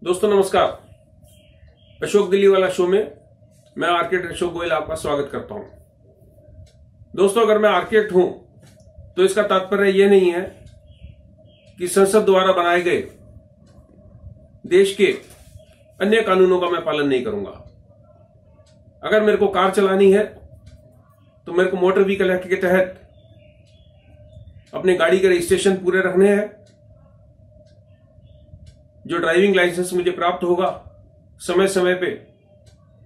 दोस्तों नमस्कार। अशोक दिल्ली वाला शो में मैं आर्किटेक्ट अशोक गोयल आपका स्वागत करता हूं। दोस्तों, अगर मैं आर्किटेक्ट हूं तो इसका तात्पर्य यह नहीं है कि संसद द्वारा बनाए गए देश के अन्य कानूनों का मैं पालन नहीं करूंगा। अगर मेरे को कार चलानी है तो मेरे को मोटर व्हीकल एक्ट के तहत अपने गाड़ी के रजिस्ट्रेशन पूरे रखने हैं। जो ड्राइविंग लाइसेंस मुझे प्राप्त होगा समय समय पे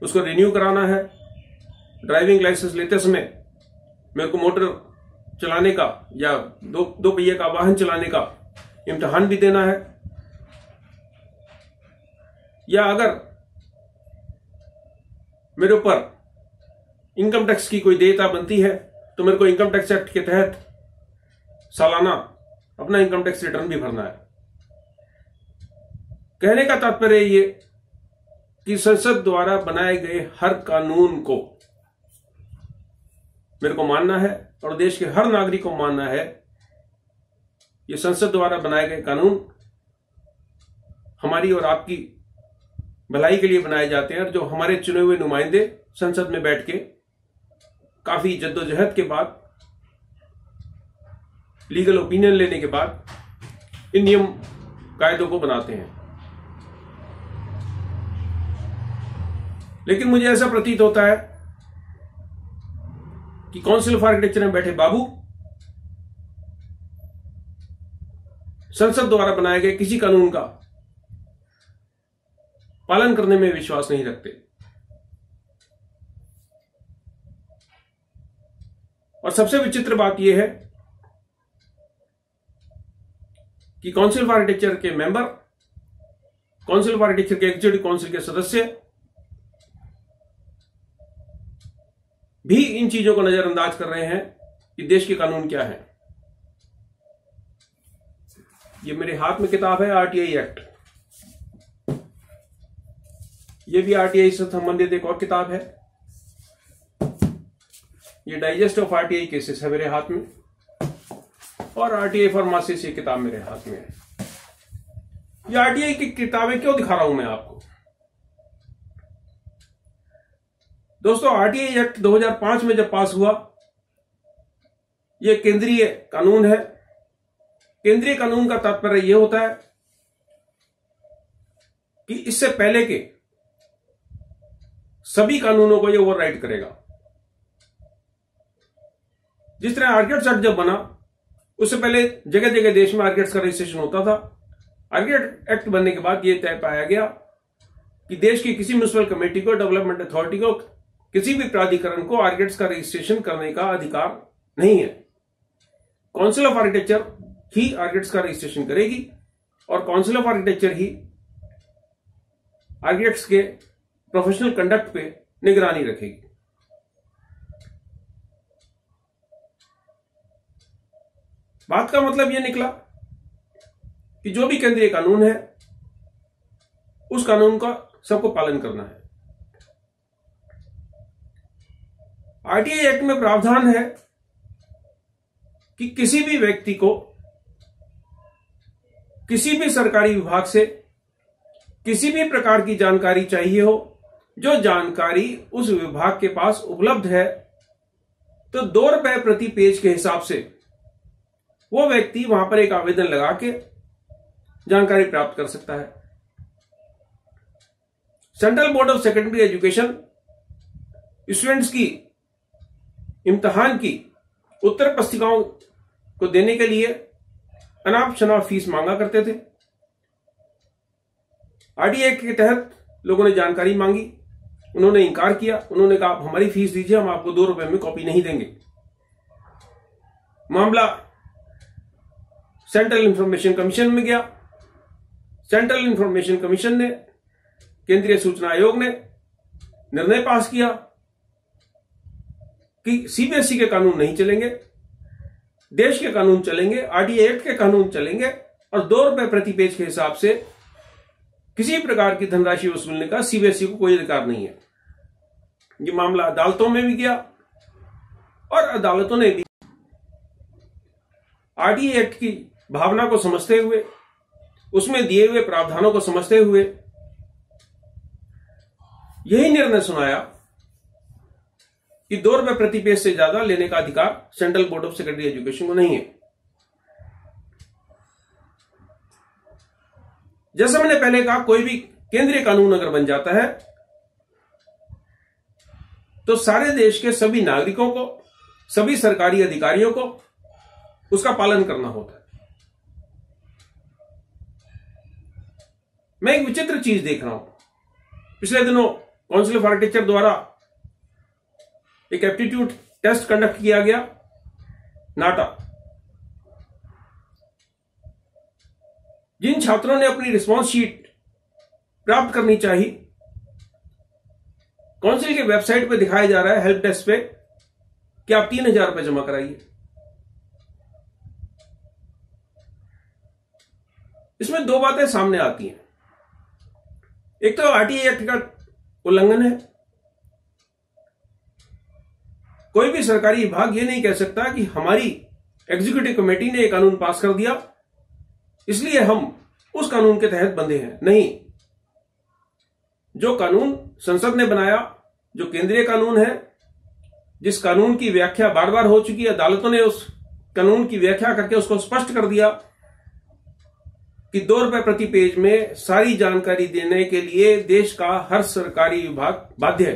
उसको रिन्यू कराना है। ड्राइविंग लाइसेंस लेते समय मेरे को मोटर चलाने का या दो पहिए का वाहन चलाने का इम्तिहान भी देना है। या अगर मेरे ऊपर इनकम टैक्स की कोई देयता बनती है तो मेरे को इनकम टैक्स एक्ट के तहत सालाना अपना इनकम टैक्स रिटर्न भी भरना है। कहने का तात्पर्य ये कि संसद द्वारा बनाए गए हर कानून को मेरे को मानना है और देश के हर नागरिक को मानना है। ये संसद द्वारा बनाए गए कानून हमारी और आपकी भलाई के लिए बनाए जाते हैं और जो हमारे चुने हुए नुमाइंदे संसद में बैठ के काफी जद्दोजहद के बाद, लीगल ओपिनियन लेने के बाद इन नियम कायदों को बनाते हैं। लेकिन मुझे ऐसा प्रतीत होता है कि काउंसिल ऑफ आर्किटेक्चर में बैठे बाबू संसद द्वारा बनाए गए किसी कानून का पालन करने में विश्वास नहीं रखते। और सबसे विचित्र बात यह है कि काउंसिल ऑफ आर्किटेक्चर के मेंबर, काउंसिल ऑफ आर्किटेक्चर के एग्जीक्यूटिव काउंसिल के सदस्य भी इन चीजों को नजरअंदाज कर रहे हैं कि देश के कानून क्या है। ये मेरे हाथ में किताब है आरटीआई एक्ट। ये भी आरटीआई से संबंधित एक और किताब है। ये डाइजेस्ट ऑफ आरटीआई केसेस है मेरे हाथ में और आरटीआई फार्मासिस ये किताब मेरे हाथ में है। ये आरटीआई की किताबें क्यों दिखा रहा हूं मैं आपको? दोस्तों, आरटीआई एक्ट 2005 में जब पास हुआ, यह केंद्रीय कानून है। केंद्रीय कानून का तात्पर्य यह होता है कि इससे पहले के सभी कानूनों को यह ओवरराइड करेगा। जिस तरह आर्किटेक्ट्स एक्ट जब बना, उससे पहले जगह जगह देश में आर्किटेक्ट्स का रजिस्ट्रेशन होता था। आर्किटेक्ट एक्ट बनने के बाद यह तय पाया गया कि देश की किसी म्युनिसिपल कमेटी को, डेवलपमेंट अथॉरिटी को, किसी भी प्राधिकरण को आर्किटेक्ट्स का रजिस्ट्रेशन करने का अधिकार नहीं है। Council of architecture he architects का रजिस्ट्रेशन करेगी और council of architecture he architects के प्रोफेशनल कंडक्ट पे निगरानी रखेगी। बात का मतलब यह निकला कि जो भी केंद्रीय कानून है उस कानून का सबको पालन करना है। आरटीआई एक्ट में प्रावधान है कि किसी भी व्यक्ति को किसी भी सरकारी विभाग से किसी भी प्रकार की जानकारी चाहिए हो, जो जानकारी उस विभाग के पास उपलब्ध है, तो ₹2 प्रति पेज के हिसाब से वो व्यक्ति वहां पर एक आवेदन लगा के जानकारी प्राप्त कर सकता है। Central board of secondary education students की इम्तिहान की उत्तर पुस्तिकाओं को देने के लिए अनाप शनाप फीस मांगा करते थे। आरटीआई के तहत लोगों ने जानकारी मांगी, उन्होंने इंकार किया। उन्होंने कहा, आप हमारी फीस दीजिए, हम आपको ₹2 में कॉपी नहीं देंगे। मामला सेंट्रल इंफॉर्मेशन कमीशन में गया। सेंट्रल इंफॉर्मेशन कमीशन ने, केंद्रीय सूचना आयोग ने निर्णय पास किया कि सीबीएसई के कानून नहीं चलेंगे, देश के कानून चलेंगे, आरटीआई एक्ट के कानून चलेंगे और ₹2 प्रति पेज के हिसाब से किसी प्रकार की धनराशि वसूलने का सीबीएसई को कोई अधिकार नहीं है। ये मामला अदालतों में भी गया और अदालतों ने भी आरटीआई एक्ट की भावना को समझते हुए, उसमें दिए हुए प्रावधानों को समझते हुए यही निर्णय सुनाया कि 2 रुपए प्रति पेज से ज्यादा लेने का अधिकार central board of secondary education को नहीं है। जैसा मैंने पहले कहा, कोई भी केंद्रीय कानून अगर बन जाता है तो सारे देश के सभी नागरिकों को, सभी सरकारी अधिकारियों को उसका पालन करना होता है। मैं एक विचित्र चीज देख रहा हूं। पिछले दिनों काउंसिल ऑफ आर्किटेक्चर द्वारा एक एप्टीट्यूड टेस्ट कंडक्ट किया गया, नाटा। जिन छात्रों ने अपनी रिस्पांस शीट प्राप्त करनी चाहिए, काउंसिल के वेबसाइट पे दिखाया जा रहा है हेल्प डेस्क पे कि आप 3000 रुपए जमा कराइए। इसमें 2 बातें सामने आती हैं। एक तो आरटीआई एक्ट का उल्लंघन है। कोई भी सरकारी विभाग ये नहीं कह सकता कि हमारी एग्जीक्यूटिव कमेटी ने एक कानून पास कर दिया इसलिए हम उस कानून के तहत बंधे हैं। नहीं, जो कानून संसद ने बनाया, जो केंद्रीय कानून है, जिस कानून की व्याख्या बार बार हो चुकी है, अदालतों ने उस कानून की व्याख्या करके उसको स्पष्ट कर दिया कि 2 रुपए प्रति पेज में सारी जानकारी देने के लिए देश का हर सरकारी विभाग बाध्य है।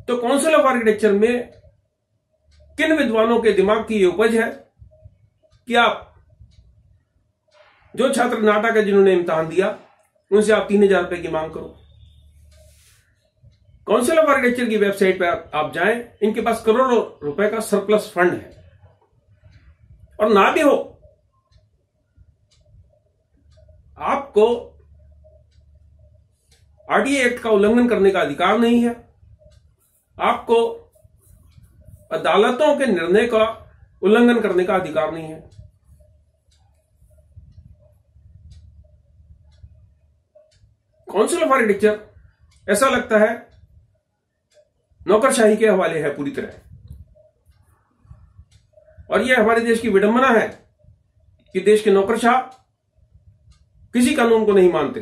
तो काउंसिल ऑफ आर्किटेक्चर में किन विद्वानों के दिमाग की यह उपज है कि आप जो छात्र नाटा के जिन्होंने इम्तिहान दिया उनसे आप 3000 रुपए की मांग करो। काउंसिल ऑफ आर्किटेक्चर की वेबसाइट पर आप जाएं, इनके पास करोड़ों रुपए का सरप्लस फंड है। और ना भी हो, आपको आरटीआई एक्ट का उल्लंघन करने का अधिकार नहीं है। आपको अदालतों के निर्णय का उल्लंघन करने का अधिकार नहीं है। काउंसिल ऑफ आर्किटेक्चर ऐसा लगता है नौकरशाही के हवाले है पूरी तरह। और यह हमारे देश की विडंबना है कि देश के नौकरशाह किसी कानून को नहीं मानते।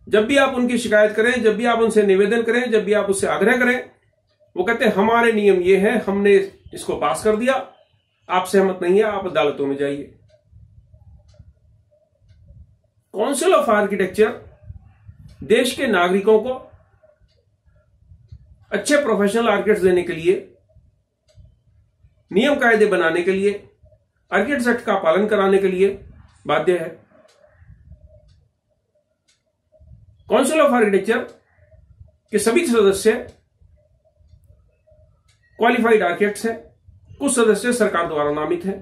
जब भी आप उनकी शिकायत करें, जब भी आप उनसे निवेदन करें, जब भी आप उससे आग्रह करें, वो कहते हैं हमारे नियम ये हैं, हमने इसको पास कर दिया, आप सहमत नहीं है, आप अदालतों में जाइए। काउंसिल ऑफ आर्किटेक्चर देश के नागरिकों को अच्छे प्रोफेशनल आर्किटेक्ट्स देने के लिए, नियम कायदे बनाने के लिए, आर्किटेक्ट्स एक्ट का पालन कराने के लिए बाध्य है। काउंसिल ऑफ आर्किटेक्चर के सभी सदस्य क्वालिफाइड आर्किटेक्ट्स हैं, कुछ सदस्य सरकार द्वारा नामित हैं।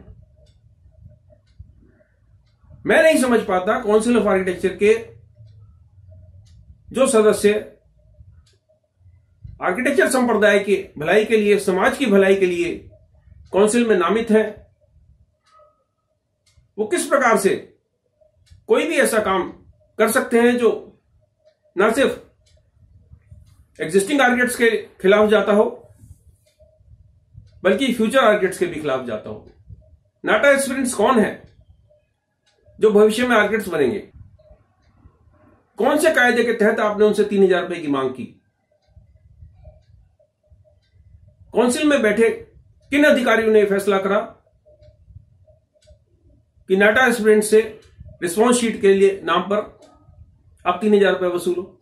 मैं नहीं समझ पाता काउंसिल ऑफ आर्किटेक्चर के जो सदस्य आर्किटेक्चर संप्रदाय की भलाई के लिए, समाज की भलाई के लिए काउंसिल में नामित हैं, वो किस प्रकार से कोई भी ऐसा काम कर सकते हैं जो न सिर्फ एग्जिस्टिंग आर्किटेक्ट्स के खिलाफ जाता हो बल्कि फ्यूचर आर्किटेक्ट्स के भी खिलाफ जाता हो। नाटा एस्पिरेंट्स कौन है जो भविष्य में आर्किटेक्ट्स बनेंगे? कौन से कायदे के तहत आपने उनसे 3000 रुपए की मांग की? काउंसिल में बैठे किन अधिकारियों ने फैसला करा कि नाटा एस्पिरेंट से रिस्पॉन्स शीट के लिए नाम पर आप 3000 रुपए वसूलो?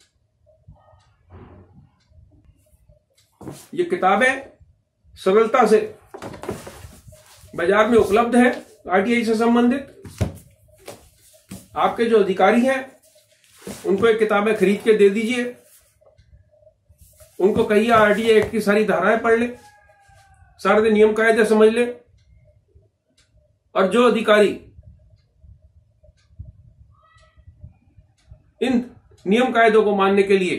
ये किताबें सरलता से बाजार में उपलब्ध है आरटीआई से संबंधित। आपके जो अधिकारी हैं उनको ये किताबें खरीद के दे दीजिए, उनको कहिए आरटीआई एक्ट की सारी धाराएं पढ़ ले, सारे नियम कायदे समझ ले। और जो अधिकारी इन नियम कायदों को मानने के लिए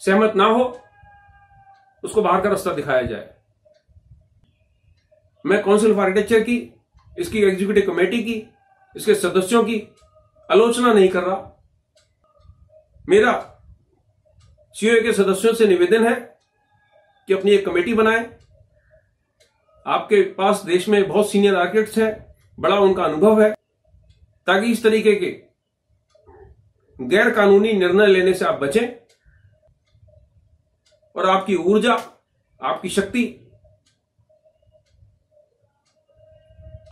सहमत ना हो, उसको बाहर का रास्ता दिखाया जाए। मैं काउंसिल ऑफ आर्किटेक्चर की, इसकी एग्जीक्यूटिव कमेटी की, इसके सदस्यों की आलोचना नहीं कर रहा। मेरा सीओए के सदस्यों से निवेदन है कि अपनी एक कमेटी बनाएं। आपके पास देश में बहुत सीनियर आर्किटेक्ट्स हैं, बड़ा उनका अनुभव है, ताकि इस तरीके के गैर कानूनी निर्णय लेने से आप बचें और आपकी ऊर्जा, आपकी शक्ति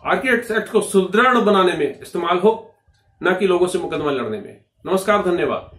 आर्किड्स एक्ट को सुदृढ़ बनाने में इस्तेमाल हो, न कि लोगों से मुकदमा लड़ने में। नमस्कार, धन्यवाद।